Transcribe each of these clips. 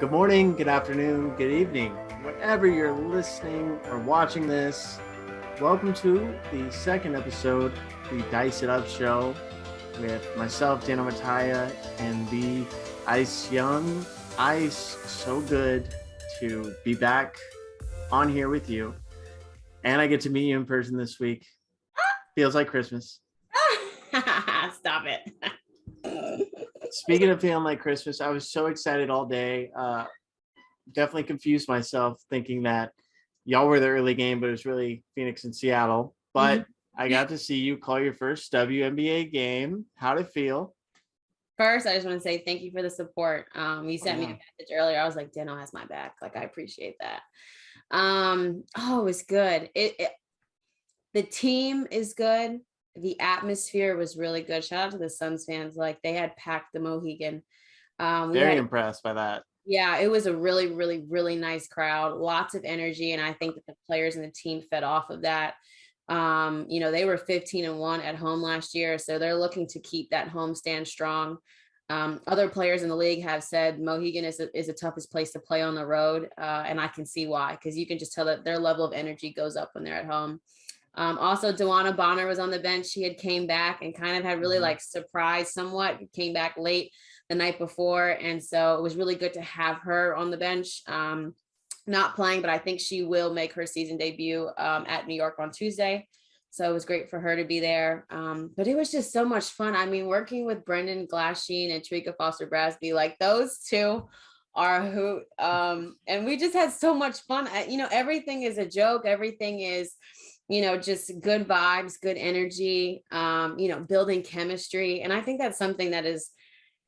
Good morning, good afternoon, good evening, wherever you're listening or watching this. Welcome to the second episode, the Dice It Up show with myself, Dano Mataya, and the Ice Young. Ice, so good to be back on here with you. And I get to meet you in person this week. Feels like Christmas. Stop it. Speaking of feeling like Christmas, I was so excited all day. Definitely confused myself thinking that y'all were the early game, but it was really Phoenix and Seattle. But I got to see you call your first WNBA game. How'd it feel? First, I just want to say thank you for the support. You sent me a message earlier. I was like, Dano has my back. Like, I appreciate that. It was good. The team is good. The atmosphere was really good. Shout out to the Suns fans. Like, they had packed the Mohegan. Very impressed by that. Yeah, it was a really, really, really nice crowd. Lots of energy. And I think that the players and the team fed off of that. They were 15-1 at home last year. So they're looking to keep that homestand strong. Other players in the league have said Mohegan is the toughest place to play on the road. And I can see why, because you can just tell that their level of energy goes up when they're at home. Also, Dewana Bonner was on the bench. She had came back and kind of had really like surprised somewhat, came back late the night before. And so it was really good to have her on the bench, not playing, but I think she will make her season debut at New York on Tuesday. So it was great for her to be there. But it was just so much fun. I mean, working with Brendan Glasheen and Trika Foster-Brasby, like those two are who, and we just had so much fun. Everything is a joke. Everything is, just good vibes, good energy, building chemistry. And I think that's something that is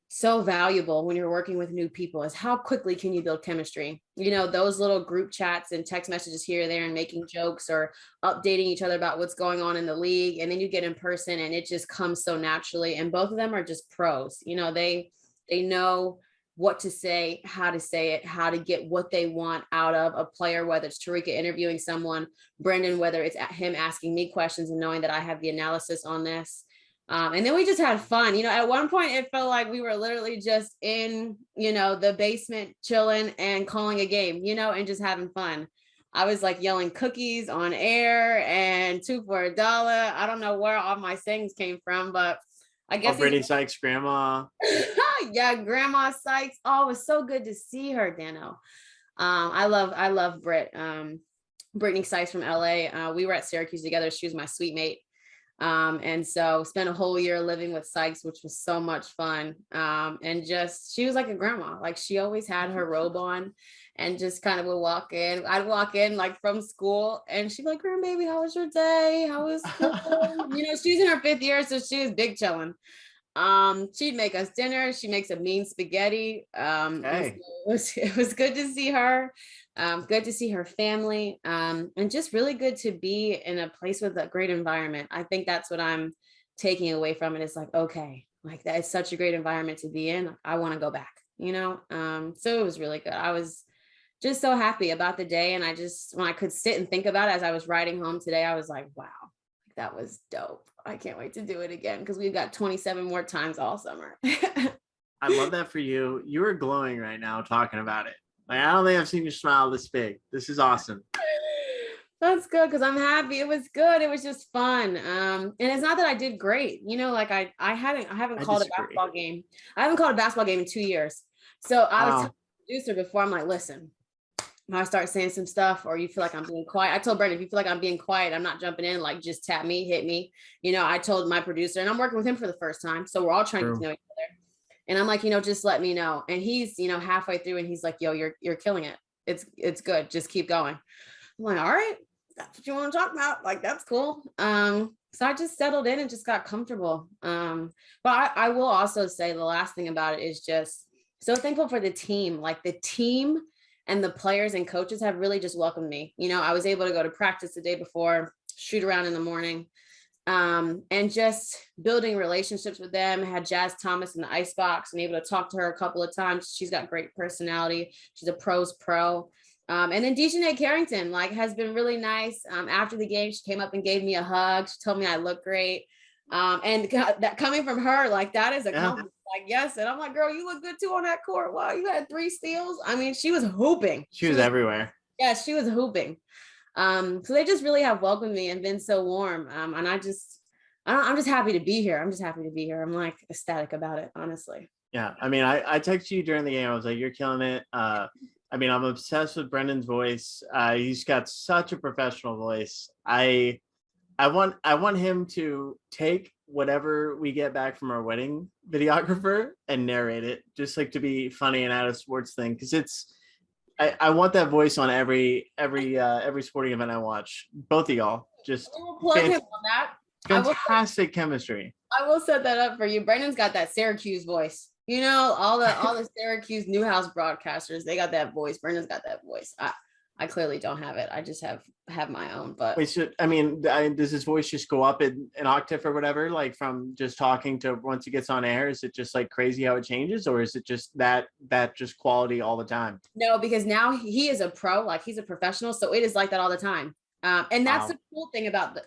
so valuable when you're working with new people, is how quickly can you build chemistry? Those little group chats and text messages here or there and making jokes or updating each other about what's going on in the league. And then you get in person and it just comes so naturally. And both of them are just pros. They know what to say, how to say it, how to get what they want out of a player, whether it's Tarika interviewing someone, Brendan, whether it's him asking me questions and knowing that I have the analysis on this. And then we just had fun. At one point it felt like we were literally just in, the basement chilling and calling a game, and just having fun. I was like yelling cookies on air and 2 for $1. I don't know where all my sayings came from, but I guess Brittany Sykes' grandma. Yeah, Grandma Sykes. Oh, it was so good to see her, Dano. I love Brittany Sykes from LA. We were at Syracuse together. She was my suite mate. And so spent a whole year living with Sykes, which was so much fun. And just, she was like a grandma. Like, she always had her robe on and just kind of would walk in. I'd walk in like from school and she'd be like, grandbaby, how was your day? How was school? She's in her 5th year, so she was big chilling. She'd make us dinner. She makes a mean spaghetti. Hey. So it was good to see her. Good to see her family, and just really good to be in a place with a great environment. I think that's what I'm taking away from it. It's like, okay, like that is such a great environment to be in. I want to go back, so it was really good. I was just so happy about the day. And when I could sit and think about it as I was riding home today, I was like, wow, that was dope. I can't wait to do it again because we've got 27 more times all summer. I love that for you. You are glowing right now talking about it. Like, I don't think I've seen you smile this big. This is awesome. That's good because I'm happy. It was good. It was just fun. And it's not that I did great. Like I haven't called a basketball game. I haven't called a basketball game in 2 years. So I was telling the producer before, I'm like, listen, when I start saying some stuff or you feel like I'm being quiet, I told Brendan, if you feel like I'm being quiet, I'm not jumping in, like just tap me, hit me. I told my producer, and I'm working with him for the first time. So we're all trying to know each other. And I'm like, just let me know. And he's, halfway through and he's like, yo, you're killing it. It's good. Just keep going. I'm like, all right, that's what you want to talk about. Like, that's cool. So I just settled in and just got comfortable. But I will also say the last thing about it is just so thankful for the team. Like, the team and the players and coaches have really just welcomed me. I was able to go to practice the day before, shoot around in the morning. And just building relationships with them. I had Jazz Thomas in the icebox and able to talk to her a couple of times. She's got great personality. She's a pro's pro. And then Dejanay Carrington, has been really nice. After the game, she came up and gave me a hug. She told me I look great. And that coming from her, like that is a Yeah. compliment. Like, yes. And I'm like, girl, you look good too on that court. Wow, you had 3 steals. I mean, she was hooping. She was everywhere. Yeah, she was hooping. So they just really have welcomed me and been so warm. And I'm just happy to be here. I'm just happy to be here. I'm like ecstatic about it, honestly. Yeah. I mean, I texted you during the game. I was like, you're killing it. I mean, I'm obsessed with Brendan's voice. He's got such a professional voice. I want him to take whatever we get back from our wedding videographer and narrate it, just like to be funny and add a sports thing. Cause I want that voice on every sporting event I watch. Both of y'all, just plug him on that. Fantastic chemistry. I will set that up for you. Brandon's got that Syracuse voice. You know, all the Syracuse Newhouse broadcasters, they got that voice. Brandon's got that voice. I clearly don't have it. I just have my own. But wait, so I mean, does his voice just go up in an octave or whatever, like from just talking to once he gets on air? Is it just like crazy how it changes, or is it just that just quality all the time? No, because now he is a pro, like he's a professional, so it is like that all the time. And that's the cool thing about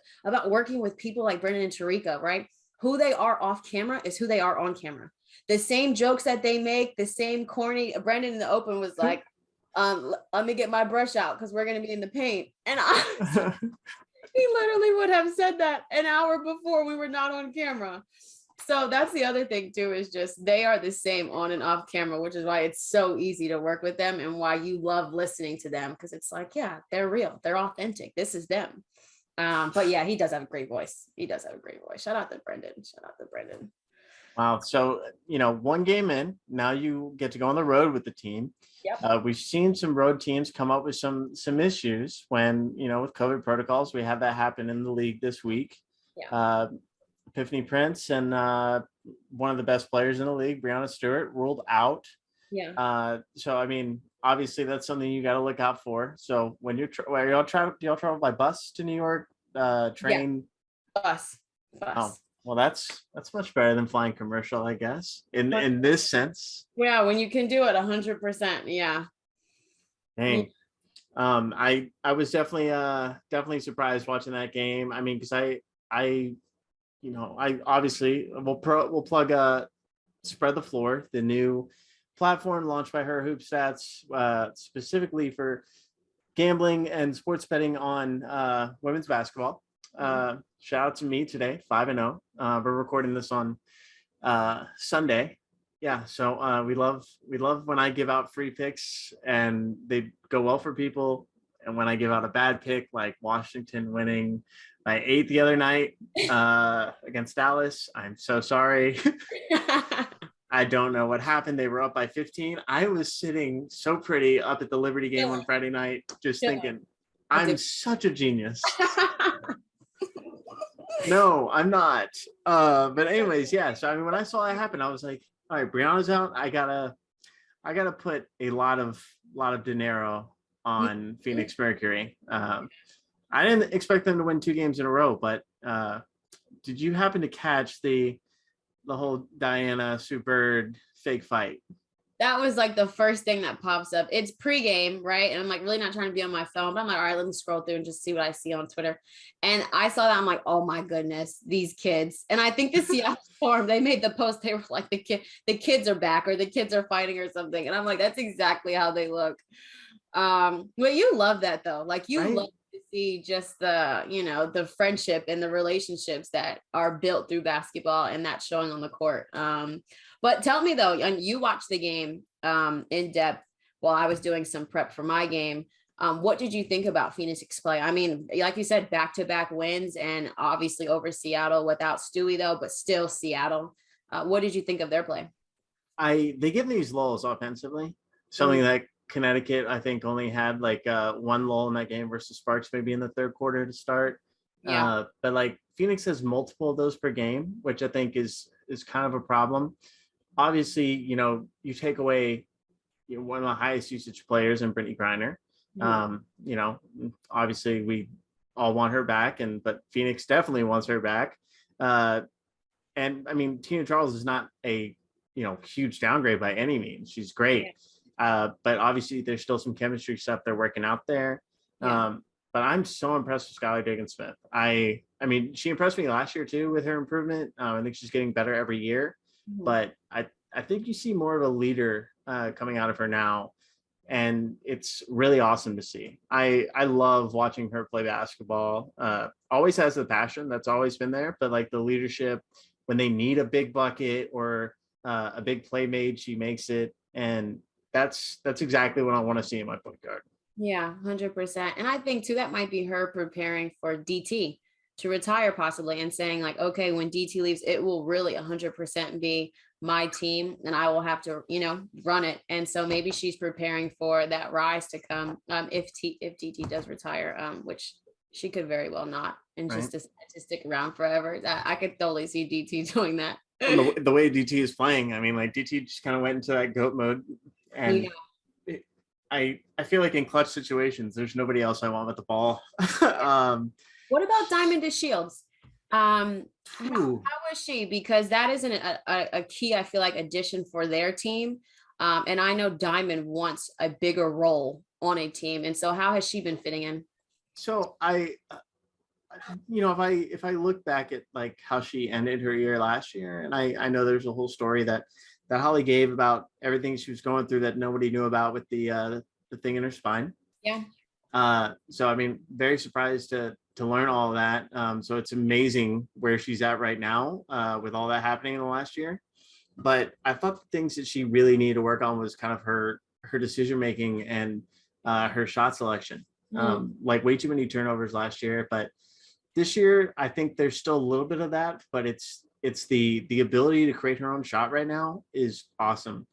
working with people like Brendan and Tarika, right? Who they are off camera is who they are on camera. The same jokes that they make, the same corny. Brendan in the open was like, let me get my brush out because we're going to be in the paint. And he literally would have said that an hour before we were not on camera. So that's the other thing too, is just they are the same on and off camera, which is why it's so easy to work with them and why you love listening to them, because it's like, yeah, they're real, they're authentic, this is them. But yeah, he does have a great voice. Shout out to Brendan. Wow. So, one game in, now you get to go on the road with the team. Yep. We've seen some road teams come up with some issues when, with COVID protocols. We had that happen in the league this week. Yeah. Epiphany Prince and one of the best players in the league, Brianna Stewart, ruled out. Yeah. So, I mean, obviously that's something you got to look out for. So when do y'all travel by bus to New York? Train? Yeah. Bus. Oh. Well, that's much better than flying commercial, I guess, in this sense. Yeah, when you can do it 100%. Yeah. Dang. I was definitely surprised watching that game. I mean, because I obviously we'll plug Spread the Floor, the new platform launched by her Hoop Stats, specifically for gambling and sports betting on women's basketball. Shout out to me today, 5-0. We're recording this on Sunday. Yeah, so we love when I give out free picks and they go well for people, and when I give out a bad pick, like Washington winning by 8 the other night against Dallas. I'm so sorry. I don't know what happened. They were up by 15. I was sitting so pretty up at the Liberty game on Friday night, just thinking, I'm such a genius. No, I'm not. But anyways, yeah. So I mean, when I saw that happen, I was like, all right, Brianna's out. I gotta put a lot of dinero on Phoenix Mercury. I didn't expect them to win 2 games in a row, but did you happen to catch the whole Diana Sue Bird fake fight? That was like the first thing that pops up. It's pregame, right? And I'm like really not trying to be on my phone, but I'm like, all right, let me scroll through and just see what I see on Twitter. And I saw that. I'm like, oh my goodness, these kids. And I think the Seattle Storm, they made the post. They were like, the kids are back, or the kids are fighting or something. And I'm like, that's exactly how they look. But you love that though. Like you love to see just the friendship and the relationships that are built through basketball, and that's showing on the court. But tell me though, and you watched the game in depth while I was doing some prep for my game. What did you think about Phoenix's play? I mean, like you said, back-to-back wins, and obviously over Seattle without Stewie though, but still Seattle. What did you think of their play? They give these lulls offensively, something that Connecticut, I think, only had like one lull in that game versus Sparks maybe in the third quarter to start. Yeah. But like Phoenix has multiple of those per game, which I think is kind of a problem. Obviously, you take away one of the highest usage players in Brittany Griner. Obviously we all want her back, but Phoenix definitely wants her back. And I mean, Tina Charles is not a huge downgrade by any means. She's great. But obviously there's still some chemistry stuff they're working out there. But I'm so impressed with Skylar Diggins-Smith. I I mean, she impressed me last year too with her improvement. I think she's getting better every year, but I think you see more of a leader coming out of her now, and it's really awesome to see. I love watching her play basketball. Always has the passion that's always been there, but like the leadership when they need a big bucket or a big play made, she makes it, and that's exactly what I want to see in my point guard. Yeah, 100%. And I think too, that might be her preparing for DT to retire possibly and saying like, okay, when DT leaves, it will really 100% be my team and I will have to, run it. And so maybe she's preparing for that rise to come if DT does retire, which she could very well not, and just decide to stick around forever. I could totally see DT doing that. The way DT is playing, I mean, like DT just kind of went into that GOAT mode, and I feel like in clutch situations, there's nobody else I want with the ball. What about Diamond DeShields? How was she? Because that isn't a key, I feel like, addition for their team. And I know Diamond wants a bigger role on a team. And so how has she been fitting in? So if I look back at like how she ended her year last year, and I know there's a whole story that Holly gave about everything she was going through that nobody knew about with the thing in her spine. Yeah. So I mean, very surprised to learn all of that. So it's amazing where she's at right now with all that happening in the last year. But I thought the things that she really needed to work on was kind of her decision making and her shot selection. Like way too many turnovers last year, but this year I think there's still a little bit of that, but it's the ability to create her own shot right now is awesome.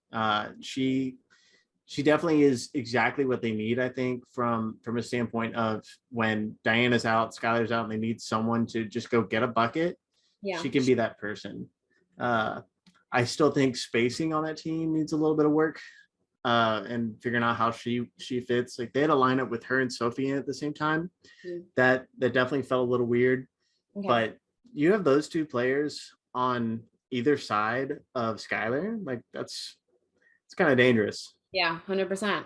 She definitely is exactly what they need, I think, from a standpoint of when Diana's out, Skylar's out, and they need someone to just go get a bucket. Yeah, she can be that person. I still think spacing on that team needs a little bit of work. And figuring out how she fits. Like they had a lineup with her and Sophie in at the same time. That definitely felt a little weird. Okay. But you have those two players on either side of Skylar. Like it's kind of dangerous. Yeah, 100%.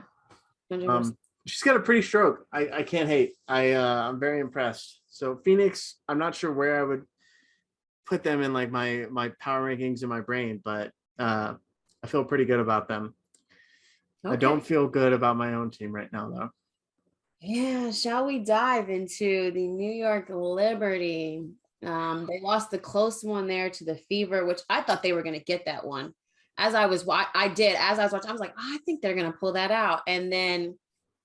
She's got a pretty stroke. I can't hate. I'm very impressed. So Phoenix, I'm not sure where I would put them in like my power rankings in my brain, but I feel pretty good about them. Okay. I don't feel good about my own team right now, though. Yeah, shall we dive into the New York Liberty? They lost the close one there to the Fever, which I thought they were going to get that one. As I was watching, I was like, I think they're going to pull that out, and then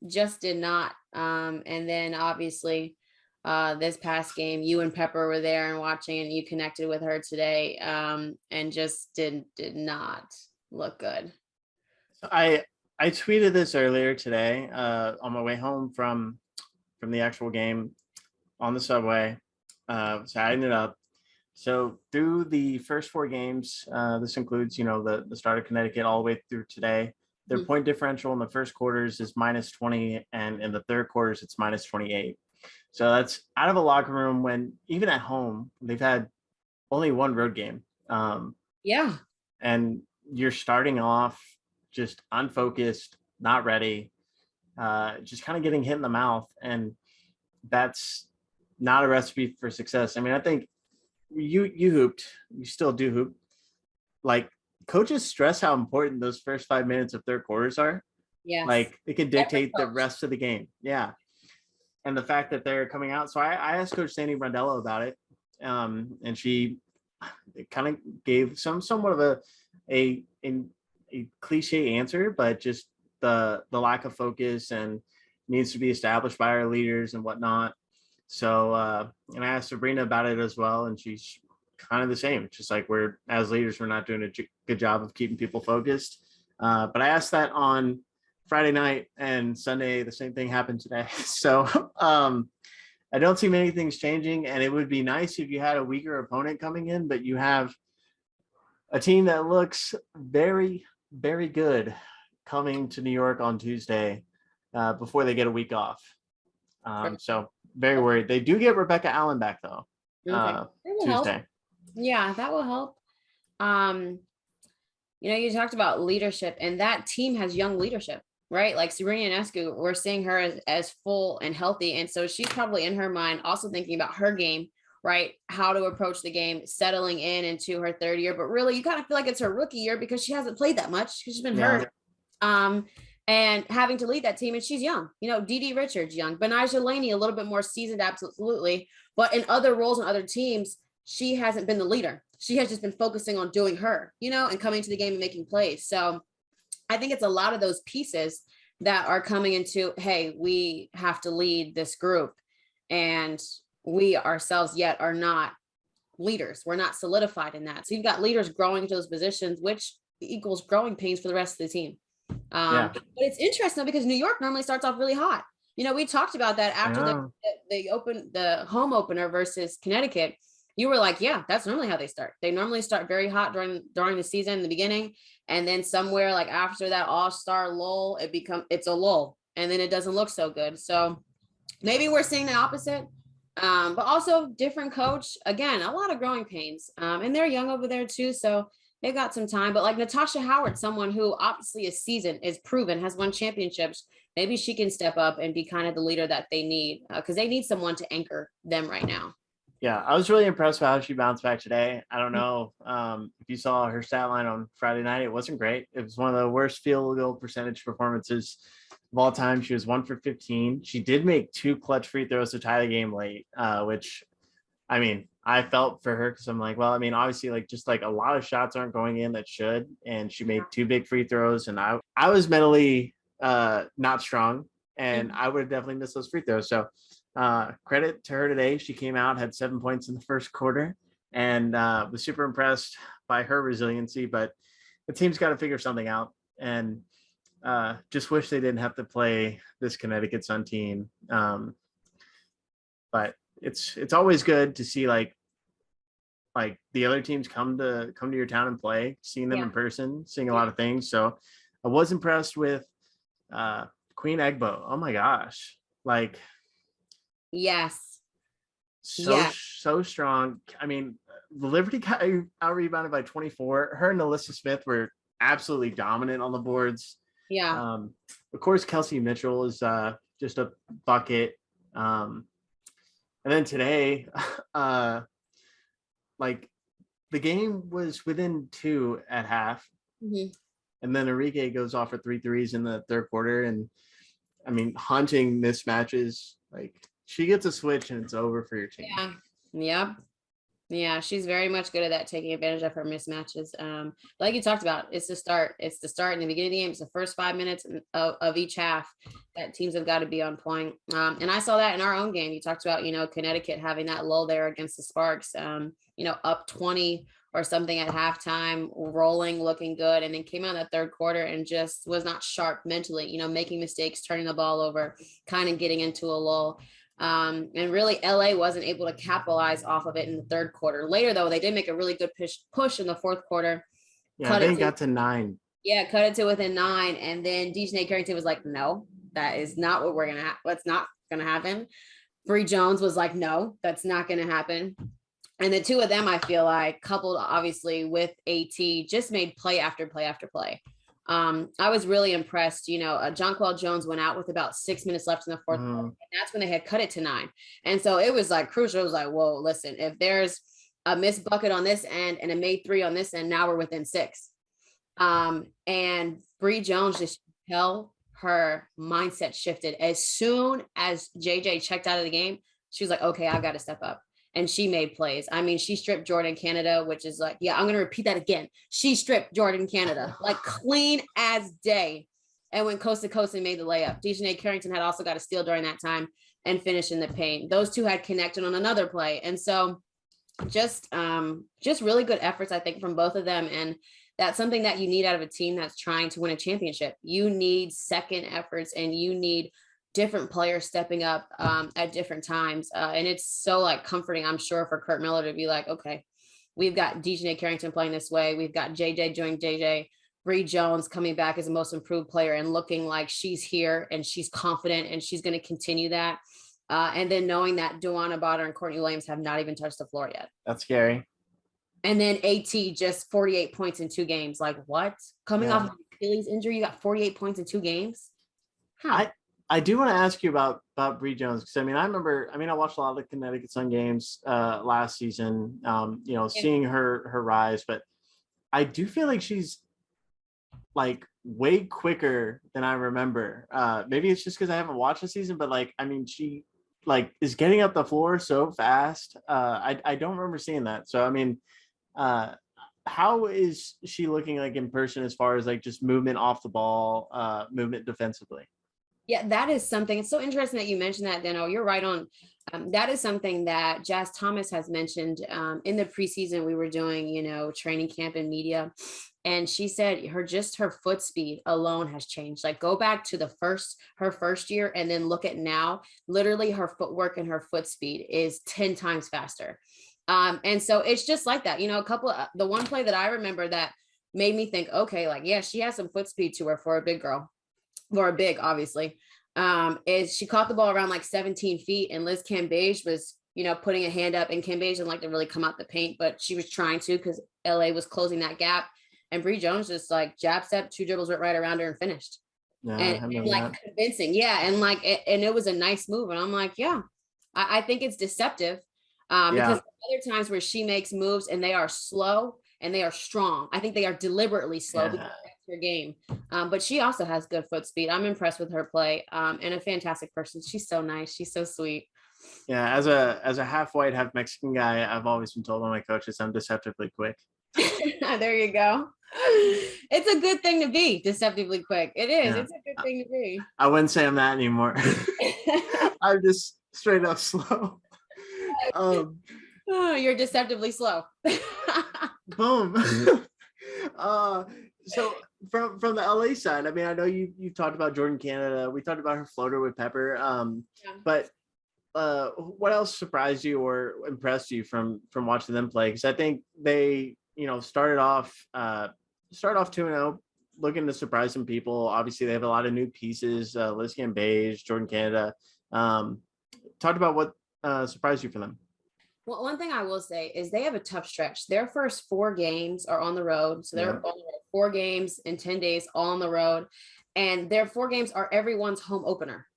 just did not. And then obviously, this past game, you and Pepper were there and watching, and you connected with her today, and just did not look good. I tweeted this earlier today on my way home from the actual game on the subway. So adding it up. So through the first four games, this includes, the start of Connecticut all the way through today. Their point differential in the first quarters is -20, and in the third quarters, it's -28. So that's out of a locker room when even at home, they've had only one road game. Yeah. And you're starting off just unfocused, not ready, just kind of getting hit in the mouth. And that's not a recipe for success. I mean, I think you hooped, you still do hoop. Like coaches stress how important those first 5 minutes of third quarters are. Yeah. Like it could dictate the rest of the game. Yeah. And the fact that they're coming out. So I asked Coach Sandy Brondello about it. And she kind of gave somewhat of a cliche answer, but just the lack of focus and needs to be established by our leaders and whatnot. So and I asked Sabrina about it as well, and she's kind of the same. Just like we're as leaders, we're not doing a good job of keeping people focused. But I asked that on Friday night, and Sunday the same thing happened today. So I don't see many things changing, and it would be nice if you had a weaker opponent coming in, but you have a team that looks very, very good coming to New York on Tuesday before they get a week off. So very worried. They do get Rebecca Allen back though. Tuesday. Help. Yeah, that will help. You talked about leadership, and that team has young leadership, right? Like Serena Ionescu, we're seeing her as full and healthy. And so she's probably in her mind also thinking about her game right, how to approach the game, settling into her third year. But really, you kind of feel like it's her rookie year because she hasn't played that much because she's been hurt. And having to lead that team, and she's young. Dee Richards young, Benijah Laney a little bit more seasoned, absolutely. But in other roles and other teams, she hasn't been the leader. She has just been focusing on doing her, and coming to the game and making plays. So I think it's a lot of those pieces that are coming into, hey, we have to lead this group, and we ourselves yet are not leaders. We're not solidified in that. So you've got leaders growing into those positions, which equals growing pains for the rest of the team. But it's interesting because New York normally starts off really hot. We talked about that after the home opener versus Connecticut. You were like, yeah, that's normally how they start. They normally start very hot during the season in the beginning. And then somewhere like after that all-star lull, it's a lull. And then it doesn't look so good. So maybe we're seeing the opposite. But also different coach. Again, a lot of growing pains. And they're young over there too. So they've got some time. But like Natasha Howard, someone who obviously is seasoned, is proven, has won championships. Maybe she can step up and be kind of the leader that they need, because they need someone to anchor them right now. Yeah, I was really impressed with how she bounced back today. I don't know if you saw her stat line on Friday night. It wasn't great. It was one of the worst field goal percentage performances of all time. She was 1 for 15. She did make 2 clutch free throws to tie the game late, which, I mean, I felt for her because I'm like, well, I mean, obviously, like, just like a lot of shots aren't going in that should. And she made 2 big free throws. And I was mentally not strong, and I would have definitely missed those free throws. So credit to her today. She came out, had 7 points in the first quarter, and was super impressed by her resiliency. But the team's got to figure something out, and just wish they didn't have to play this Connecticut Sun team. But it's always good to see like the other teams come to your town and play, seeing them in person, seeing a lot of things. So I was impressed with Queen Egbo. Oh my gosh, like. Yes. So strong. I mean, the Liberty got out rebounded by 24. Her and Alyssa Smith were absolutely dominant on the boards. Yeah. Of course, Kelsey Mitchell is just a bucket. And then today, like the game was within 2 at half. Mm-hmm. And then Enrique goes off for 3 threes in the third quarter. And I mean, haunting mismatches, like, she gets a switch and it's over for your team. Yeah. Yep. Yeah. She's very much good at that, taking advantage of her mismatches. Like you talked about, it's the start. It's the start in the beginning of the game. It's the first 5 minutes of each half that teams have got to be on point. And I saw that in our own game. You talked about, Connecticut having that lull there against the Sparks, up 20 or something at halftime, rolling, looking good, and then came out in that third quarter and just was not sharp mentally, making mistakes, turning the ball over, kind of getting into a lull. And really LA wasn't able to capitalize off of it in the third quarter. Later though, they did make a really good push in the fourth quarter. Yeah, they got to 9. Yeah, cut it to within 9. And then Dejanay Carrington was like, no, that is not what we're gonna that's not gonna happen. Bree Jones was like, no, that's not gonna happen. And the two of them, I feel like, coupled obviously with AT, just made play after play after play. I was really impressed. Jonquel Jones went out with about 6 minutes left in the fourth quarter, and that's when they had cut it to 9. And so it was like crucial. It was like, whoa, listen, if there's a missed bucket on this end and a made 3 on this end, now we're within 6. And Bree Jones, just her mindset shifted as soon as JJ checked out of the game. She was like, okay, I've got to step up. And she made plays. I mean, she stripped Jordan Canada, which is like, yeah, I'm going to repeat that again. She stripped Jordan Canada, like clean as day, and went coast to coast and made the layup. Dejanay Carrington had also got a steal during that time and finished in the paint. Those two had connected on another play. And so just really good efforts, I think, from both of them. And that's something that you need out of a team that's trying to win a championship. You need second efforts, and you need different players stepping up at different times. And it's so like comforting, I'm sure, for Kurt Miller to be like, okay, we've got Dejanay Carrington playing this way. We've got JJ doing JJ. Bree Jones coming back as the most improved player and looking like she's here and she's confident and she's going to continue that. And then knowing that Duana Botter and Courtney Williams have not even touched the floor yet. That's scary. And then AT just 48 points in 2 games. Like, what? Coming off of an Achilles injury, you got 48 points in 2 games? Huh. I do want to ask you about Bree Jones, because I watched a lot of the Connecticut Sun games last season. Yeah. Seeing her rise, but I do feel like she's like way quicker than I remember. Maybe it's just because I haven't watched the season, but she like is getting up the floor so fast. I don't remember seeing that. So uh, how is she looking like in person as far as like just movement off the ball, movement defensively? Yeah, that is something. It's so interesting that you mentioned that, Dano. You're right on. That is something that Jazz Thomas has mentioned in the preseason. We were doing, training camp and media, and she said her foot speed alone has changed. Like go back to her first year, and then look at now. Literally, her footwork and her foot speed is 10 times faster. And so it's just like that. The one play that I remember that made me think, okay, like yeah, she has some foot speed to her for a big girl or big, obviously, is she caught the ball around like 17 feet, and Liz Cambage was, putting a hand up, and Cambage didn't like to really come out the paint, but she was trying to because LA was closing that gap. And Bree Jones just like jab step, two dribbles went right around her and finished. Yeah, And like convincing. Yeah. And it was a nice move. And I'm like, yeah, I think it's deceptive because other times where she makes moves and they are slow and they are strong. I think they are deliberately slow because that's her game. But she also has good foot speed. I'm impressed with her play and a fantastic person. She's so nice. She's so sweet. Yeah, as a half white, half Mexican guy, I've always been told by my coaches I'm deceptively quick. There you go. It's a good thing to be deceptively quick. It is. Yeah. It's a good thing to be. I wouldn't say I'm that anymore. I'm just straight up slow. You're deceptively slow. Boom. So from the LA side, I know you talked about Jordan Canada. We talked about her floater with Pepper. But what else surprised you or impressed you from watching them play? Because I think they started off 2-0, looking to surprise some people. Obviously, they have a lot of new pieces. Liz Cambage, Jordan Canada. Talked about what surprised you for them. Well, one thing I will say is they have a tough stretch. Their first 4 games are on the road. So they're on the road 4 games in 10 days, all on the road. And their 4 games are everyone's home opener.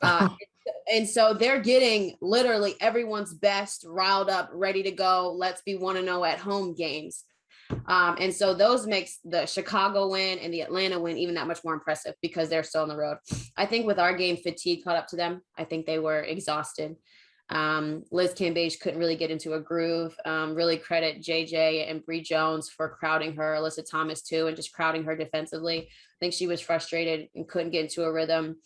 And so they're getting literally everyone's best riled up, ready to go. Let's be 1-0 at home games. And so those makes the Chicago win and the Atlanta win even that much more impressive because they're still on the road. I think with our game, fatigue caught up to them. I think they were exhausted. Liz Cambage couldn't really get into a groove. Really credit JJ and Bree Jones for crowding her, Alyssa Thomas too, and just crowding her defensively. I think she was frustrated and couldn't get into a rhythm.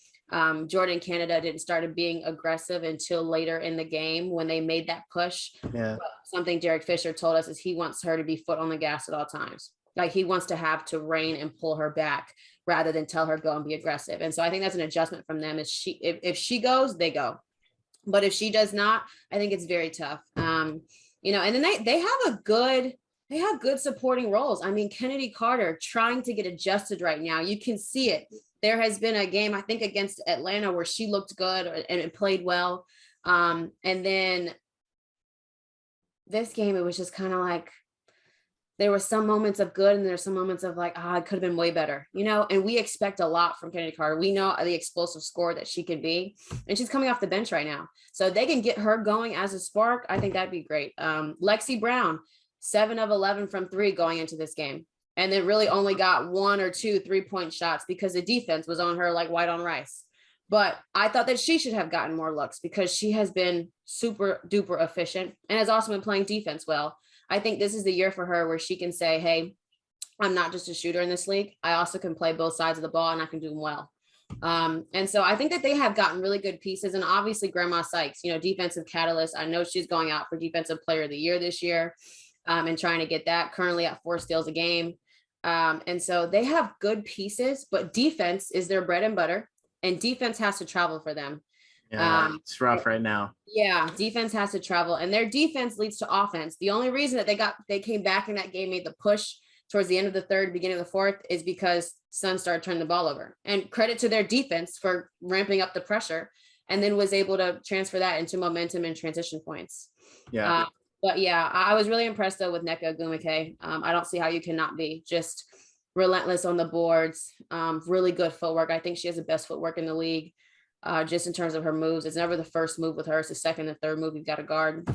Jordan Canada didn't start being aggressive until later in the game when they made that push. Yeah. But something Derek Fisher told us is he wants her to be foot on the gas at all times. Like he wants to have to rein and pull her back rather than tell her go and be aggressive. And so I think that's an adjustment from them. Is if she goes, they go. But if she does not, I think it's very tough. And then they have good supporting roles. Kennedy Carter trying to get adjusted right now. You can see it. There has been a game, I think, against Atlanta where she looked good and it played well. And then this game, it was just kind of like there were some moments of good and there's some moments of like, it could have been way better, and we expect a lot from Kennedy Carter. We know the explosive scorer that she can be, and she's coming off the bench right now. So they can get her going as a spark. I think that'd be great. Lexi Brown, 7 of 11 from 3 going into this game. And then really only got 1 or 2 3-point shots because the defense was on her like white on rice. But I thought that she should have gotten more looks because she has been super duper efficient and has also been playing defense well. I think this is the year for her where she can say, hey, I'm not just a shooter in this league. I also can play both sides of the ball and I can do them well. And so I think that they have gotten really good pieces. And obviously Grandma Sykes, defensive catalyst. I know she's going out for defensive player of the year this year and trying to get that, currently at 4 steals a game. And so they have good pieces, but defense is their bread and butter, and defense has to travel for them. Yeah, it's rough right now. Yeah, defense has to travel, and their defense leads to offense. The only reason that they came back in that game, made the push towards the end of the 3rd, beginning of the 4th, is because Sun started turning the ball over. And credit to their defense for ramping up the pressure, and then was able to transfer that into momentum and transition points. Yeah. But yeah, I was really impressed though with Nneka Ogwumike. I don't see how you cannot be. Just relentless on the boards, really good footwork. I think she has the best footwork in the league. just in terms of her moves. It's never the first move with her. It's the second and third move you've got to guard.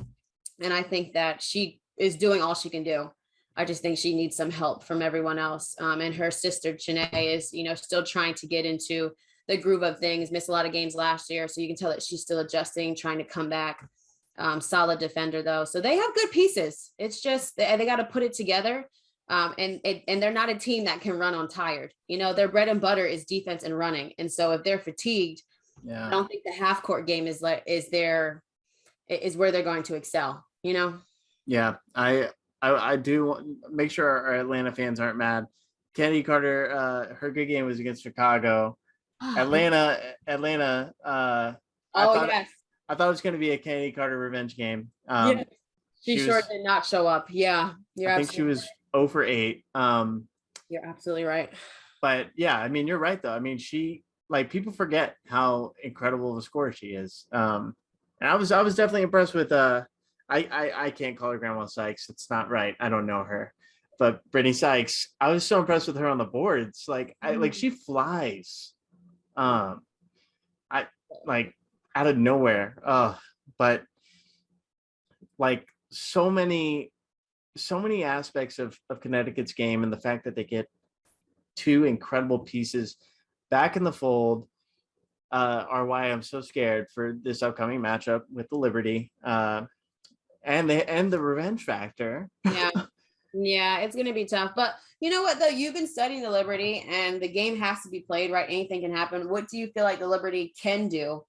And I think that she is doing all she can do. I just think she needs some help from everyone else. And her sister, Janae, is, still trying to get into the groove of things, missed a lot of games last year. So you can tell that she's still adjusting, trying to come back. Solid defender, though. So they have good pieces. It's just they got to put it together. And they're not a team that can run on tired. Their bread and butter is defense and running. And so if they're fatigued, I don't think the half court game is where they're going to excel. Yeah, I do make sure our Atlanta fans aren't mad. Kennedy Carter, her good game was against Chicago. Atlanta. Yes. I thought it was going to be a Kennedy Carter revenge game. Yeah. She sure did not show up. Yeah, I think she was 0 for 8. You're absolutely right. But yeah, I mean, you're right though. I mean, she, like, people forget how incredible of a scorer she is. And I was definitely impressed with I can't call her Grandma Sykes. It's not right. I don't know her. But Brittany Sykes, I was so impressed with her on the boards. Like, she flies. I like out of nowhere. But like so many aspects of Connecticut's game, and the fact that they get two incredible pieces back in the fold are why I'm so scared for this upcoming matchup with the Liberty. And the revenge factor. Yeah, it's going to be tough. But you know what, though? You've been studying the Liberty, and the game has to be played, right? Anything can happen. What do you feel like the Liberty can do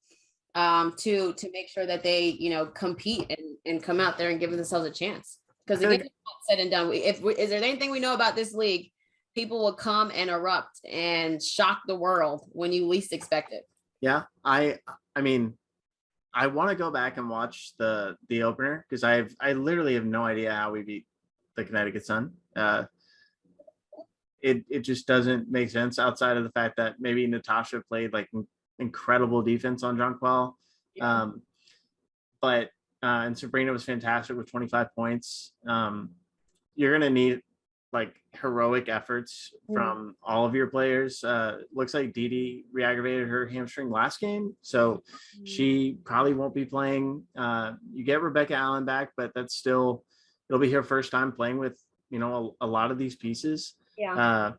to make sure that they, compete and come out there and give themselves a chance? Because the game is not said and done. Is there anything we know about this league? People will come and erupt and shock the world when you least expect it. Yeah, I mean, I want to go back and watch the opener, because I literally have no idea how we beat the Connecticut Sun. It just doesn't make sense outside of the fact that maybe Natasha played like incredible defense on Jonquil. But Sabrina was fantastic with 25 points. You're going to need like heroic efforts from all of your players. Looks like Didi re-aggravated her hamstring last game, so she probably won't be playing. You get Rebecca Allen back, but that's still, it'll be her first time playing with, a lot of these pieces. I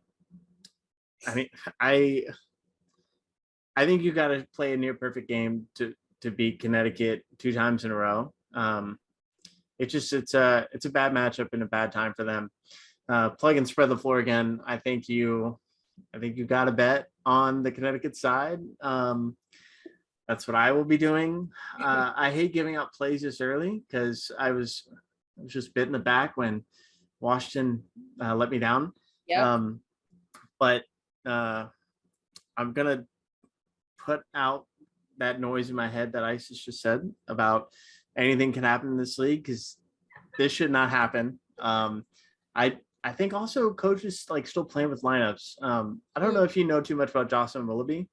mean, I think you got to play a near perfect game to beat Connecticut 2 times in a row. It's a bad matchup and a bad time for them. Plug and spread the floor again. I think you got to bet on the Connecticut side. That's what I will be doing. I hate giving out plays this early, because I was just bit in the back when Washington let me down. But I'm gonna put out that noise in my head that Isis just said about anything can happen in this league, because this should not happen. I think also coaches like still playing with lineups. I don't know if you know too much about Jocelyn Willoughby.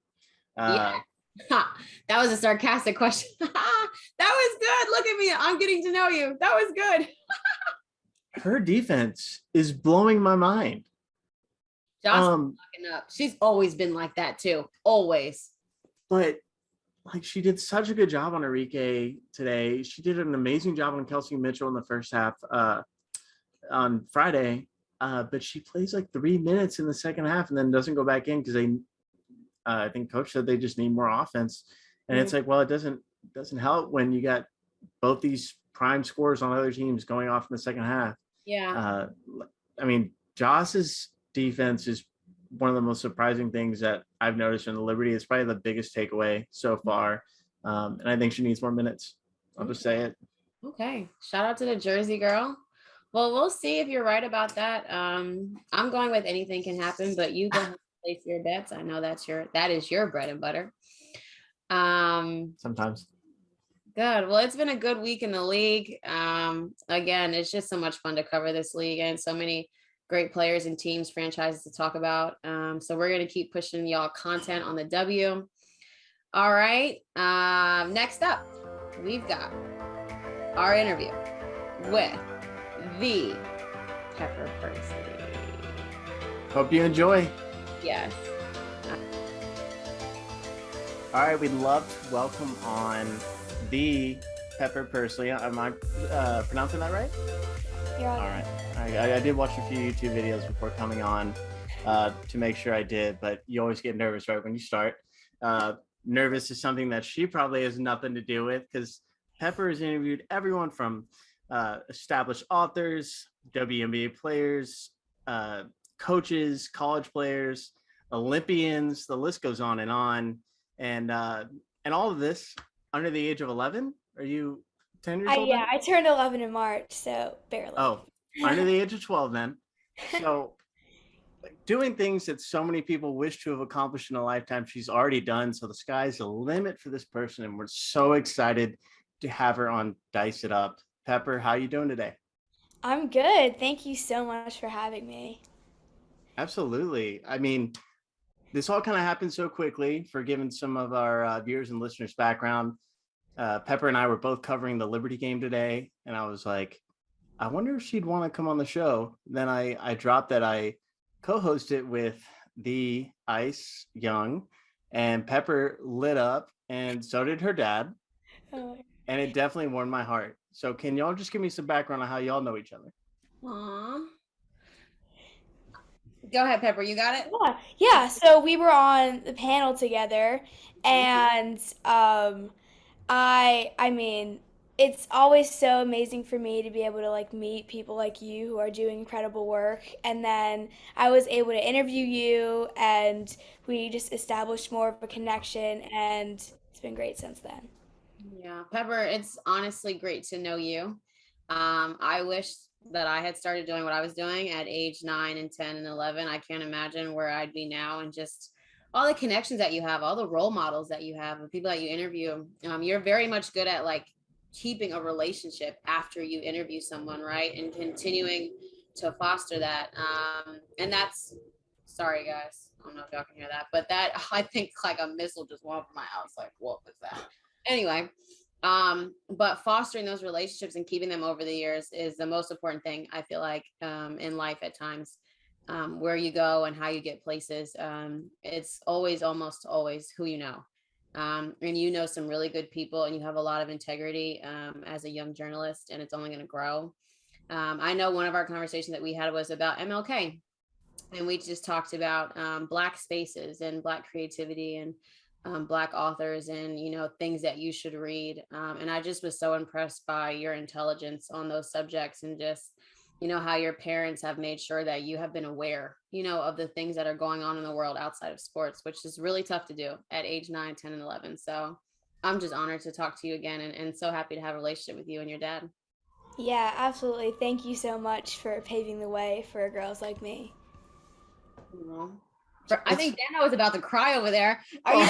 That was a sarcastic question. That was good. Look at me. I'm getting to know you. That was good. Her defense is blowing my mind. Jocelyn's fucking up. She's always been like that too. Always. But like, she did such a good job on Enrique today. She did an amazing job on Kelsey Mitchell in the first half on Friday. But she plays like 3 minutes in the second half and then doesn't go back in, because I think coach said they just need more offense. And it's like, well, it doesn't help when you got both these prime scorers on other teams going off in the second half. I mean, Joss's defense is one of the most surprising things that I've noticed in the Liberty. It's probably the biggest takeaway so far. And I think she needs more minutes. I'll just say it. Okay. Shout out to the Jersey girl. Well, we'll see if you're right about that. I'm going with anything can happen, but you go ahead and place your bets. I know that is your bread and butter. Sometimes. Good. Well, it's been a good week in the league. Again, it's just so much fun to cover this league, and so many great players and teams, franchises to talk about. So we're going to keep pushing y'all content on the W. All right. Next up, we've got our interview with the Pepper Persley. Hope you enjoy. Yes. All right, we'd love to welcome on the Pepper Persley. Am I pronouncing that right? You're All right. I did watch a few YouTube videos before coming on to make sure I did, but you always get nervous right when you start. Nervous is something that she probably has nothing to do with because Pepper has interviewed everyone from established authors, WNBA players, coaches, college players, Olympians. The list goes on, and all of this under the age of 11. Are you 10 years old? Yeah, I turned 11 in March, so barely. Oh, under the age of 12 then. So doing things that so many people wish to have accomplished in a lifetime, she's already done. So the sky's the limit for this person, and we're so excited to have her on Dice It Up. Pepper, how you doing today? I'm good. Thank you so much for having me. Absolutely. I mean, this all kind of happened so quickly. For giving some of our viewers and listeners background, Pepper and I were both covering the Liberty game today, and I was like, I wonder if she'd want to come on the show. Then I dropped that I co-host it with the Ice Young, and Pepper lit up, and so did her dad, Oh. and it definitely warmed my heart. So can y'all just give me some background on how y'all know each other? Aww. Go ahead, Pepper. You got it? Yeah. So we were on the panel together, and I mean, it's always so amazing for me to be able to like meet people like you who are doing incredible work. And then I was able to interview you, and we just established more of a connection, and it's been great since then. Yeah, Pepper, it's honestly great to know you. I wish that I had started doing what I was doing at age 9 and 10 and 11. I can't imagine where I'd be now, and just all the connections that you have, all the role models that you have, the people that you interview. You're very much good at like keeping a relationship after you interview someone, right? And continuing to foster that. And that's, sorry guys, I don't know if y'all can hear that, but that, I think like a missile just went over my house. Like, what was that? Anyway, but fostering those relationships and keeping them over the years is the most important thing, I feel like, in life at times. Where you go and how you get places, it's always, almost always who you know. And you know some really good people, and you have a lot of integrity as a young journalist, and it's only going to grow. I know one of our conversations that we had was about MLK, and we just talked about Black spaces and Black creativity, and Black authors, and things that you should read. And I just was so impressed by your intelligence on those subjects, and just how your parents have made sure that you have been aware of the things that are going on in the world outside of sports, which is really tough to do at age 9, 10, and 11. So I'm just honored to talk to you again, and so happy to have a relationship with you and your dad. Yeah, absolutely. Thank you so much for paving the way for girls like me. I think Dano is about to cry over there. Are you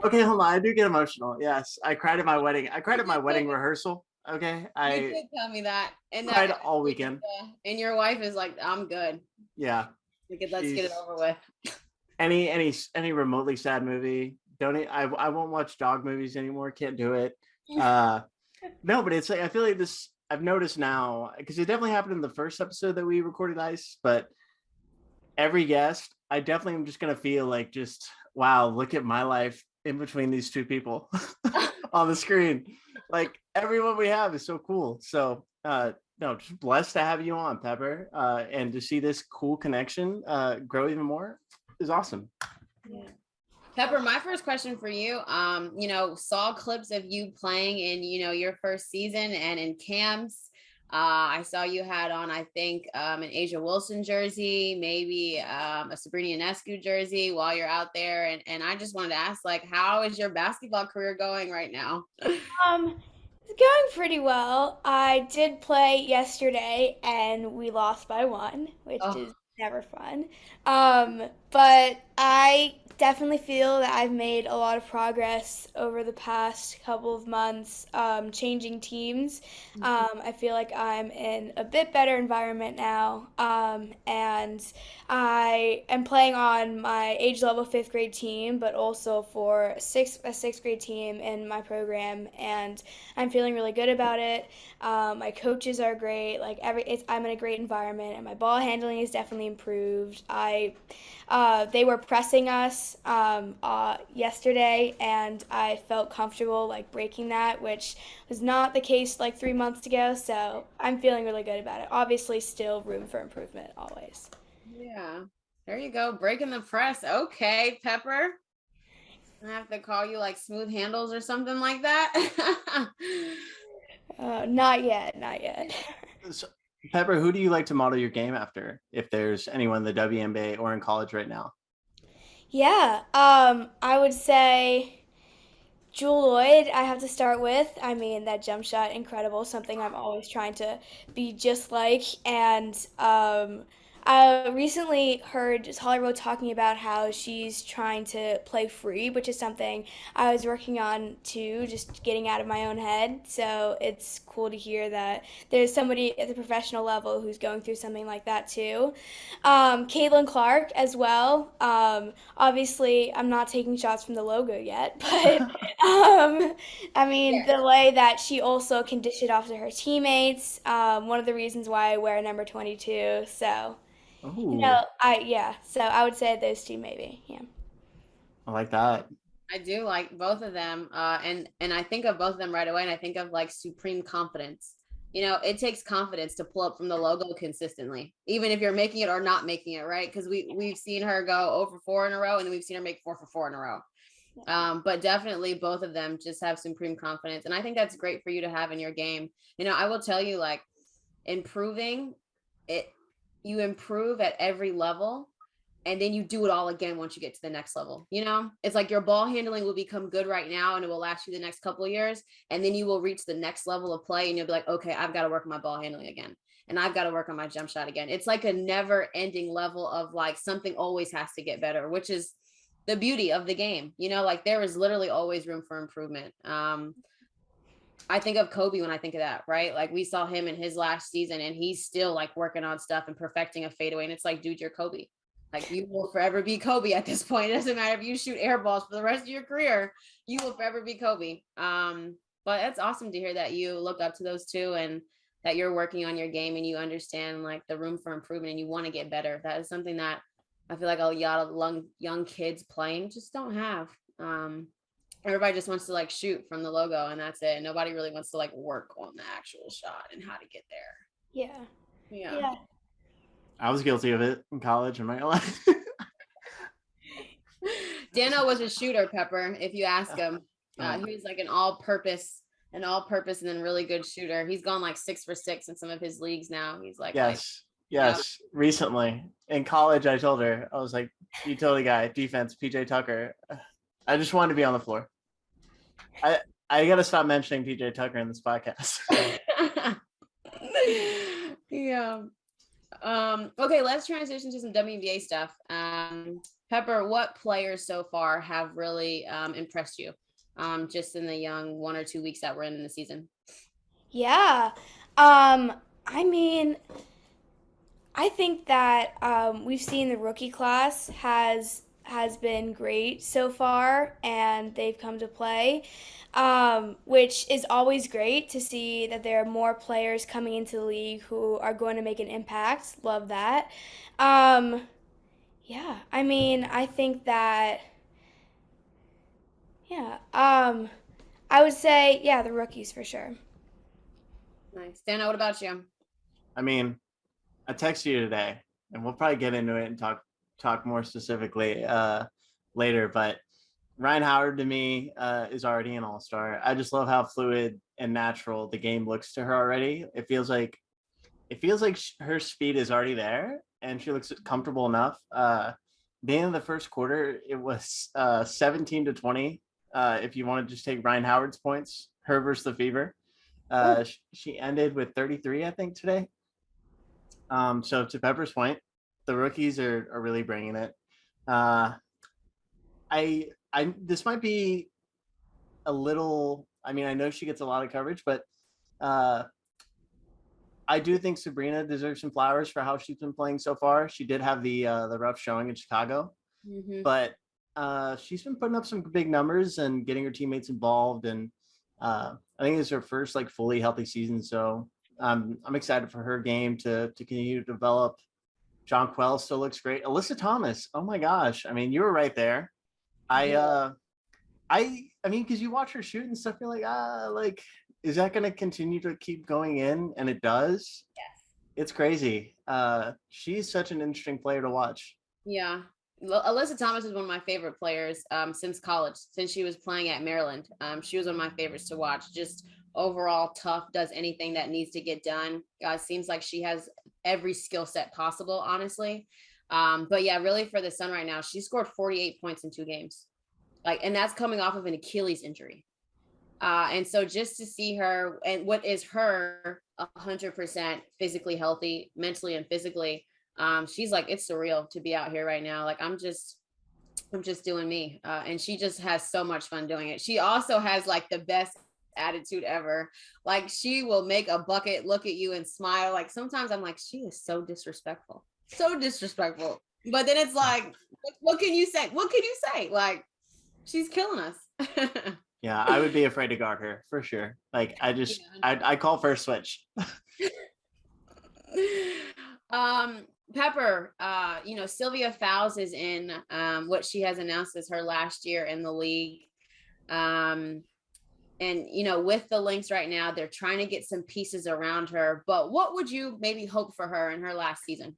Okay, hold on. I do get emotional. Yes, I cried at my wedding. I cried at my wedding rehearsal. Okay, You did tell me that, and cried that all weekend. And your wife is like, "I'm good. Yeah, Let's get it over with." Any remotely sad movie. Don't I won't watch dog movies anymore. Can't do it. No, but it's like I feel like this. I've noticed now because it definitely happened in the first episode that we recorded Ice, but every guest, I definitely am just gonna feel like just wow, look at my life in between these two people on the screen. Like everyone we have is so cool. So no, just blessed to have you on, Pepper. And to see this cool connection grow even more is awesome. Yeah. Pepper, my first question for you, saw clips of you playing in, your first season and in camps. I saw you had on, I think, an Asia Wilson jersey, maybe a Sabrina Ionescu jersey while you're out there. And I just wanted to ask, like, how is your basketball career going right now? It's going pretty well. I did play yesterday, and we lost by 1, which is never fun. But I definitely feel that I've made a lot of progress over the past couple of months, changing teams. I feel like I'm in a bit better environment now, and I am playing on my age level 5th grade team, but also for a sixth grade team in my program, and I'm feeling really good about it. My coaches are great. I'm in a great environment, and my ball handling is definitely improved. they were pressing us yesterday, and I felt comfortable like breaking that, which was not the case like 3 months ago. So I'm feeling really good about it. Obviously, still room for improvement always. Yeah, there you go, breaking the press. Okay, Pepper. I have to call you like smooth handles or something like that. Not yet, not yet. So, Pepper, who do you like to model your game after? If there's anyone in the WNBA or in college right now? Yeah, I would say Jewel Lloyd, I have to start with. I mean, that jump shot, incredible, something I'm always trying to be just like. And I recently heard just Hollywood talking about how she's trying to play free, which is something I was working on too, just getting out of my own head. So it's cool to hear that there's somebody at the professional level who's going through something like that too. Caitlin Clark as well. Obviously, I'm not taking shots from the logo yet, but I mean, Yeah. the way that she also can dish it off to her teammates, one of the reasons why I wear number 22. So, Oh, yeah. So I would say those two maybe. Yeah. I like that. I do like both of them. And I think of both of them right away, and I think of like supreme confidence. It takes confidence to pull up from the logo consistently, even if you're making it or not making it, right? Because we've seen her go over 4 in a row, and then we've seen her make 4 for 4 in a row. But definitely both of them just have supreme confidence. And I think that's great for you to have in your game. I will tell you, like, improving it, you improve at every level, and then you do it all again once you get to the next level. It's like your ball handling will become good right now, and it will last you the next couple of years, and then you will reach the next level of play, and you'll be like, okay, I've got to work on my ball handling again, and I've got to work on my jump shot again. It's like a never ending level of like something always has to get better, which is the beauty of the game. Like there is literally always room for improvement. I think of Kobe when I think of that, right? Like we saw him in his last season, and he's still like working on stuff and perfecting a fadeaway. And it's like, dude, you're Kobe. Like you will forever be Kobe at this point. It doesn't matter if you shoot air balls for the rest of your career, you will forever be Kobe. But it's awesome to hear that you look up to those two, and that you're working on your game, and you understand like the room for improvement, and you want to get better. That is something that I feel like a lot of young kids playing just don't have. Everybody just wants to like shoot from the logo, and that's it. Nobody really wants to like work on the actual shot and how to get there. Yeah. Yeah. Yeah. I was guilty of it in college. Am I gonna lie? Dano was a shooter, Pepper. If you ask him, he was like an all-purpose, and then really good shooter. He's gone like 6 for 6 in some of his leagues now. He's like, Yes. Recently in college, I told her, I was like, utility guy, defense, PJ Tucker. I just wanted to be on the floor. I got to stop mentioning PJ Tucker in this podcast. Yeah. Okay, let's transition to some WNBA stuff. Pepper, what players so far have really impressed you just in the young 1 or 2 weeks that we're in the season? Yeah. I mean, I think that we've seen the rookie class has been great so far, and they've come to play, which is always great to see that there are more players coming into the league who are going to make an impact. Love that. Um, yeah, I mean, I think that yeah, I would say yeah, the rookies for sure. Nice. Dana, what about you? I mean, I texted you today, and we'll probably get into it and talk more specifically later. But Ryan Howard to me is already an all-star. I just love how fluid and natural the game looks to her already. It feels like her speed is already there, and she looks comfortable enough. The end of the first quarter, it was 17-20. If you want to just take Ryan Howard's points, her versus the Fever. She ended with 33, I think, today. So to Pepper's point, the rookies are really bringing it. I this might be a little. I mean, I know she gets a lot of coverage, but I do think Sabrina deserves some flowers for how she's been playing so far. She did have the rough showing in Chicago, but she's been putting up some big numbers and getting her teammates involved. And I think it's her first like fully healthy season. So I'm excited for her game to continue to develop. Jonquel still looks great. Alyssa Thomas, oh my gosh. I mean, you were right there. I mean, because you watch her shoot and stuff, you're like, is that going to continue to keep going in? And it does. Yes. It's crazy. She's such an interesting player to watch. Yeah. Alyssa Thomas is one of my favorite players since college, since she was playing at Maryland. She was one of my favorites to watch. Just overall tough, does anything that needs to get done. Seems like she has every skill set possible, honestly. But yeah, really for the Sun right now, she scored 48 points in 2 games. And that's coming off of an Achilles injury. And so just to see her and what is her 100% physically healthy, mentally and physically, she's like, it's surreal to be out here right now. Like, I'm just doing me. And she just has so much fun doing it. She also has like the best attitude ever. Like, she will make a bucket look at you and smile. Like, sometimes I'm like, she is so disrespectful. But then it's like, what can you say? Like, she's killing us. Yeah, I would be afraid to guard her for sure. Like, I call first switch. Pepper, Sylvia Fowles is in what she has announced as her last year in the league. And with the Lynx right now, they're trying to get some pieces around her. But what would you maybe hope for her in her last season?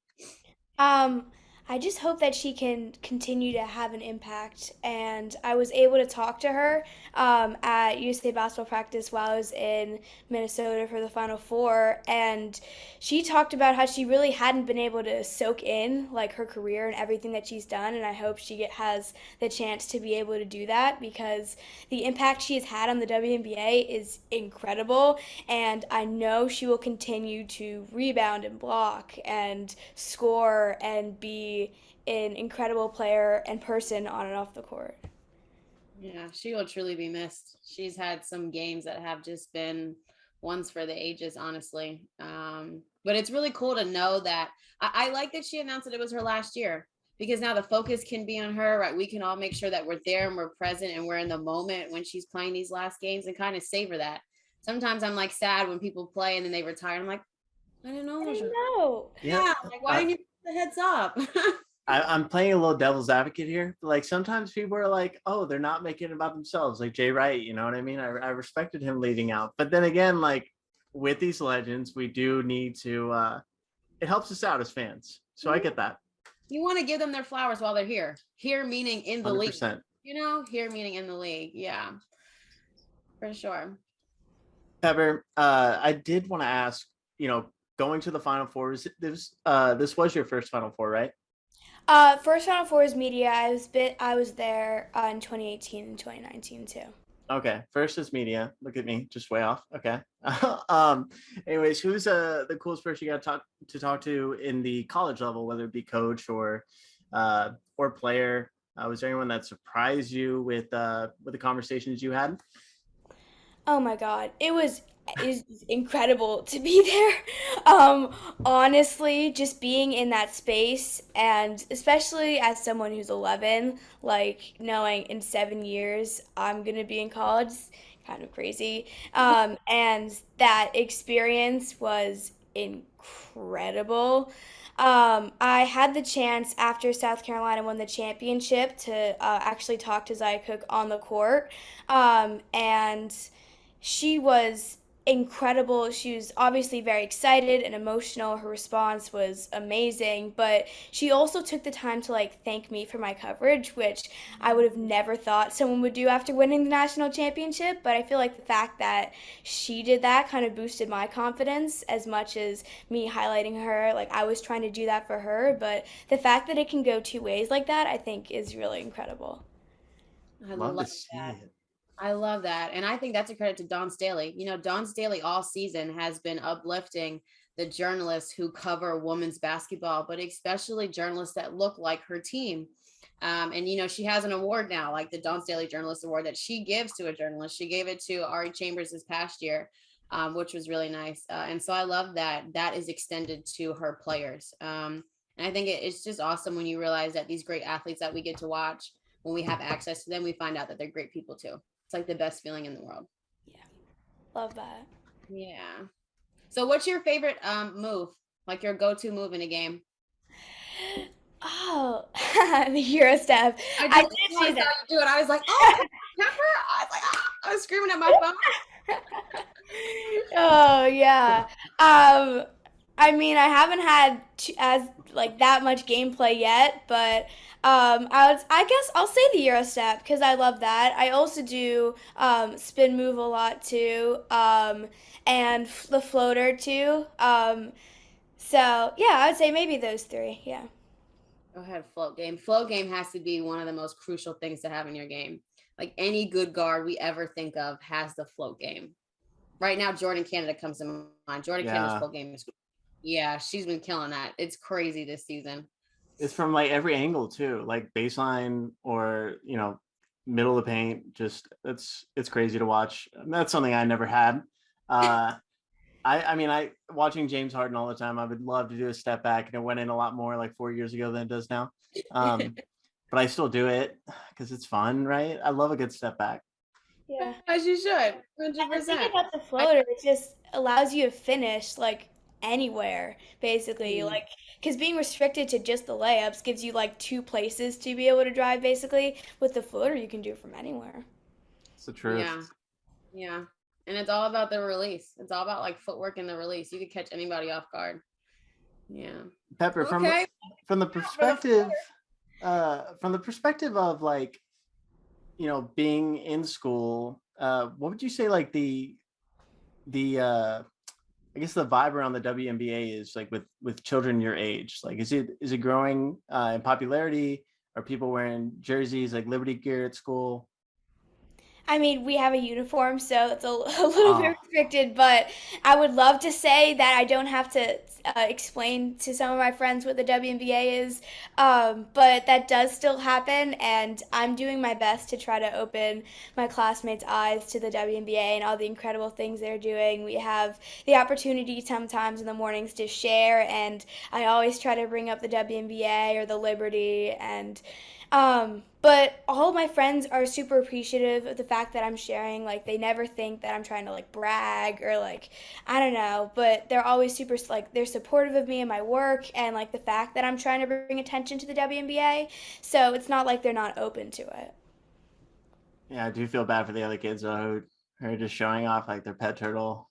I just hope that she can continue to have an impact. And I was able to talk to her at USA basketball practice while I was in Minnesota for the Final Four. And she talked about how she really hadn't been able to soak in like her career and everything that she's done. And I hope she has the chance to be able to do that, because the impact she has had on the WNBA is incredible. And I know she will continue to rebound and block and score and be an incredible player and person on and off the court. Yeah, she will truly be missed. She's had some games that have just been ones for the ages, honestly. But it's really cool to know that I like that she announced that it was her last year, because now the focus can be on her, right? We can all make sure that we're there and we're present and we're in the moment when she's playing these last games and kind of savor that. Sometimes I'm like sad when people play and then they retire. I'm like, I didn't know. Yeah, like, why didn't you put the heads up? I'm playing a little devil's advocate here. Like, sometimes people are like, oh, they're not making it about themselves. Like Jay Wright, you know what I mean? I respected him leading out. But then again, like, with these legends, we do need to, it helps us out as fans. So I get that. You want to give them their flowers while they're here. Here meaning in the 100%. league. Here meaning in the league. Yeah, for sure. Pepper, I did want to ask, going to the Final Four, this was your first Final Four, right? First Final Four is media. I was there in 2018 and 2019 too. Okay, first is media. Look at me, just way off. Okay. Anyways, who's the coolest person you got to talk to in the college level, whether it be coach or player? Was there anyone that surprised you with the conversations you had? Oh my God, it was incredible to be there. Honestly, just being in that space, and especially as someone who's 11, like knowing in 7 years I'm gonna be in college, is kind of crazy. And that experience was incredible. I had the chance after South Carolina won the championship to actually talk to Zaya Cook on the court, and she was incredible. She was obviously very excited and emotional. Her response was amazing, but she also took the time to thank me for my coverage, which I would have never thought someone would do after winning the national championship. But I feel like the fact that she did that kind of boosted my confidence as much as me highlighting her. Like, I was trying to do that for her, but the fact that it can go 2 ways like that, I think is really incredible. I love that. I love that. And I think that's a credit to Dawn Staley. Dawn Staley all season has been uplifting the journalists who cover women's basketball, but especially journalists that look like her team. And she has an award now, like the Dawn Staley Journalist Award, that she gives to a journalist. She gave it to Ari Chambers this past year, which was really nice. And so I love that is extended to her players. And I think it's just awesome when you realize that these great athletes that we get to watch, when we have access to them, we find out that they're great people too. It's like the best feeling in the world. Yeah. Love that. Yeah. So what's your favorite move? Like your go-to move in a game? Oh, the Euro step. I I just did I see saw that. you do it. I was like, oh, Pepper. I was like, I was screaming at my phone. Oh yeah. Um, I mean, I haven't had as like that much gameplay yet, but I guess I'll say the Euro step because I love that. I also do spin move a lot too, and the floater too. So yeah, I would say maybe those three. Yeah. Go ahead, float game. Float game has to be one of the most crucial things to have in your game. Like any good guard we ever think of has the float game. Right now, Jordan Canada comes to mind. Jordan Canada's Yeah. float game is, yeah, she's been killing that. It's crazy this season. It's from like every angle too, like baseline or middle of the paint. Just it's crazy to watch. And that's something I never had. Uh, I mean, I watching James Harden all the time. I would love to do a step back, and it went in a lot more like 4 years ago than it does now. But I still do it because it's fun, right? I love a good step back. Yeah. As you should, And the thing 100%. about the floater, it just allows you to finish like anywhere, basically. Like, because being restricted to just the layups gives you like two places to be able to drive, basically. With the floater, you can do from anywhere. It's the truth. Yeah, yeah. And it's all about the release. It's all about like footwork and the release. You could catch anybody off guard. Yeah. Pepper, Okay. from the For the perspective of like being in school, what would you say like the I guess the vibe around the WNBA is like with children your age? Like is it growing in popularity? Are people wearing jerseys like Liberty gear at school? I mean, we have a uniform, so it's a little bit Oh, restricted, but I would love to say that I don't have to explain to some of my friends what the WNBA is, but that does still happen, and I'm doing my best to try to open my classmates' eyes to the WNBA and all the incredible things they're doing. We have the opportunity sometimes in the mornings to share, and I always try to bring up the WNBA or the Liberty and but all of my friends are super appreciative of the fact that I'm sharing. Like, they never think that I'm trying to like brag or like, I don't know, but they're always super like, they're supportive of me and my work and like the fact that I'm trying to bring attention to the WNBA. So it's not like they're not open to it. yeah, I do feel bad for the other kids who are just showing off like their pet turtle.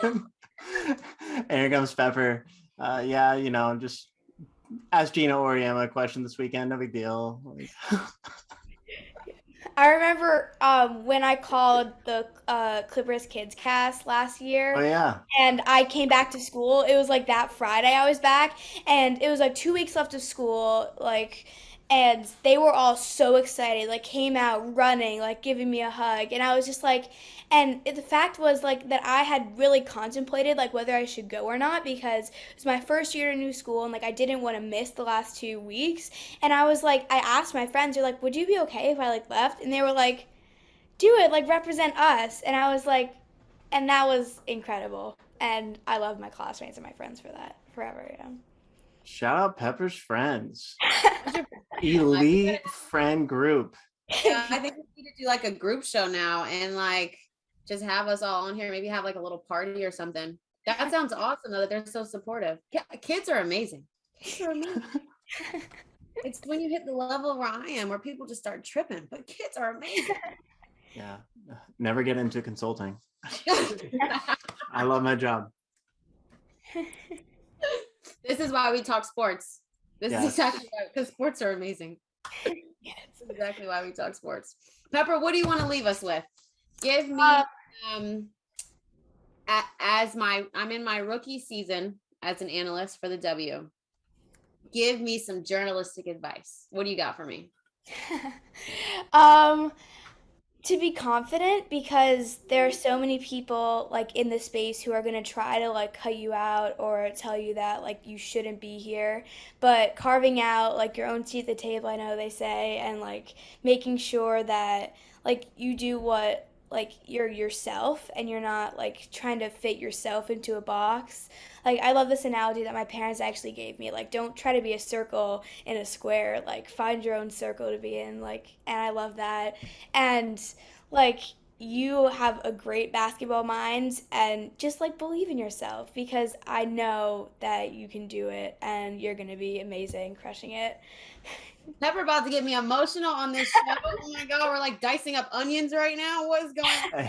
And here comes Pepper. Yeah, just ask Gina Oriema a question this weekend. No big deal. I remember when I called the Clippers Kids cast last Oh year, yeah. and I came back to school. It was like that Friday I was back, and it was like 2 weeks left of school, like, and they were all so excited, like came out running, like giving me a hug, and I was just like, and the fact was like that I had really contemplated like whether I should go or not because it was my first year in new school, and like I didn't want to miss the last 2 weeks, and I was like, I asked my friends, they're like, would you be okay if I like left? And they were like, do it, like represent us. And I was like, and that was incredible. And I love my classmates and my friends for that forever. Yeah. Shout out Pepper's friends. 100%. Elite friend group. Yeah, I think we need to do like a group show now and like just have us all on here. Maybe have like a little party or something. That sounds awesome though, that they're so supportive. Kids are amazing. Kids are amazing. It's when you hit the level where I am, where people just start tripping. But kids are amazing. Yeah. Never get into consulting. I love my job. This is why we talk sports. This Yes. is exactly why, because sports are amazing. Yes. This is exactly why we talk sports. Pepper, what do you want to leave us with? Give me I'm in my rookie season as an analyst for the W. Give me some journalistic advice. What do you got for me? um, to be confident because there are so many people like in the space who are going to try to like cut you out or tell you that like you shouldn't be here, but carving out like your own seat at the table, I know they say, and like making sure that like you do what like you're yourself and you're not like trying to fit yourself into a box. Like I love this analogy that my parents actually gave me, like don't try to be a circle in a square, like find your own circle to be in, like, and I love that. And like you have a great basketball mind, and just like believe in yourself, because I know that you can do it and you're going to be amazing, crushing it. Pepper about to get me emotional on this show. Oh my God, we're like dicing up onions right now. What is going on?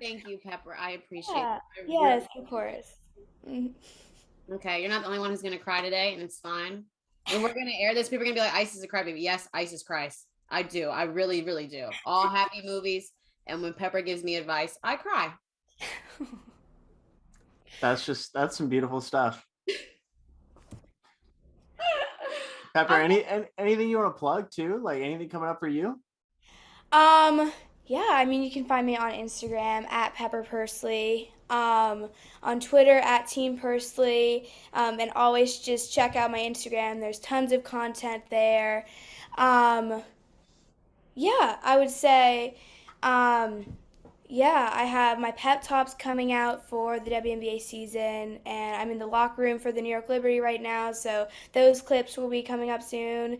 Thank you, Pepper. I appreciate it. Yes, of course. Okay, you're not the only one who's going to cry today, and it's fine. When we're going to air this, people are going to be like, Ice is a crybaby. Yes, Isis cries. I do. I really, really do. All happy movies. And when Pepper gives me advice, I cry. That's some beautiful stuff. Pepper, anything you want to plug too? Like anything coming up for you? Yeah, I mean, you can find me on Instagram at Pepper Persley, on Twitter at Team Persley, and always just check out my Instagram. There's tons of content there. Yeah, I would say, yeah, I have my pep talks coming out for the WNBA season, and I'm in the locker room for the New York Liberty right now, so those clips will be coming up soon.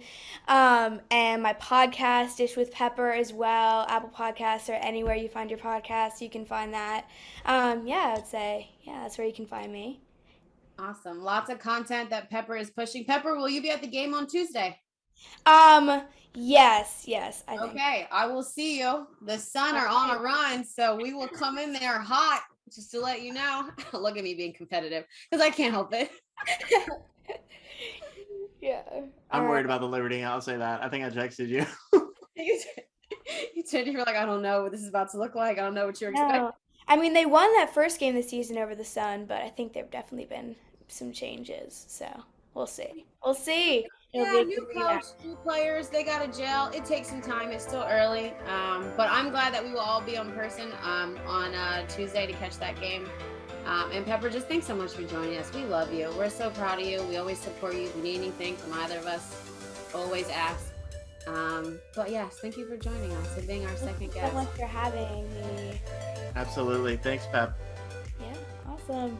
And my podcast, Dish with Pepper, as well, Apple Podcasts or anywhere you find your podcast, you can find that. Yeah, I would say, yeah, that's where you can find me. Awesome. Lots of content that Pepper is pushing. Pepper, will you be at the game on Tuesday? Yes, I think. Okay, I will see you. The Sun are on a run, so we will come in there hot, just to let you know. Look at me being competitive, because I can't help it. Yeah. I'm worried about the Liberty. I'll say that. I think I texted you. You said you were like, I don't know what this is about to look like. I don't know what you're expecting. No. I mean, they won that first game this season over the Sun, but I think there've definitely been some changes. So we'll see. We'll see. Yeah, new coach, new players, they got to gel. It takes some time. It's still early. But I'm glad that we will all be on person on Tuesday to catch that game. And Pepper, just thanks so much for joining us. We love you. We're so proud of you. We always support you. If you need anything from either of us, always ask. But yes, thank you for joining us and being our second guest. Thank you so much for having me. Absolutely. Thanks, Pep. Yeah, awesome.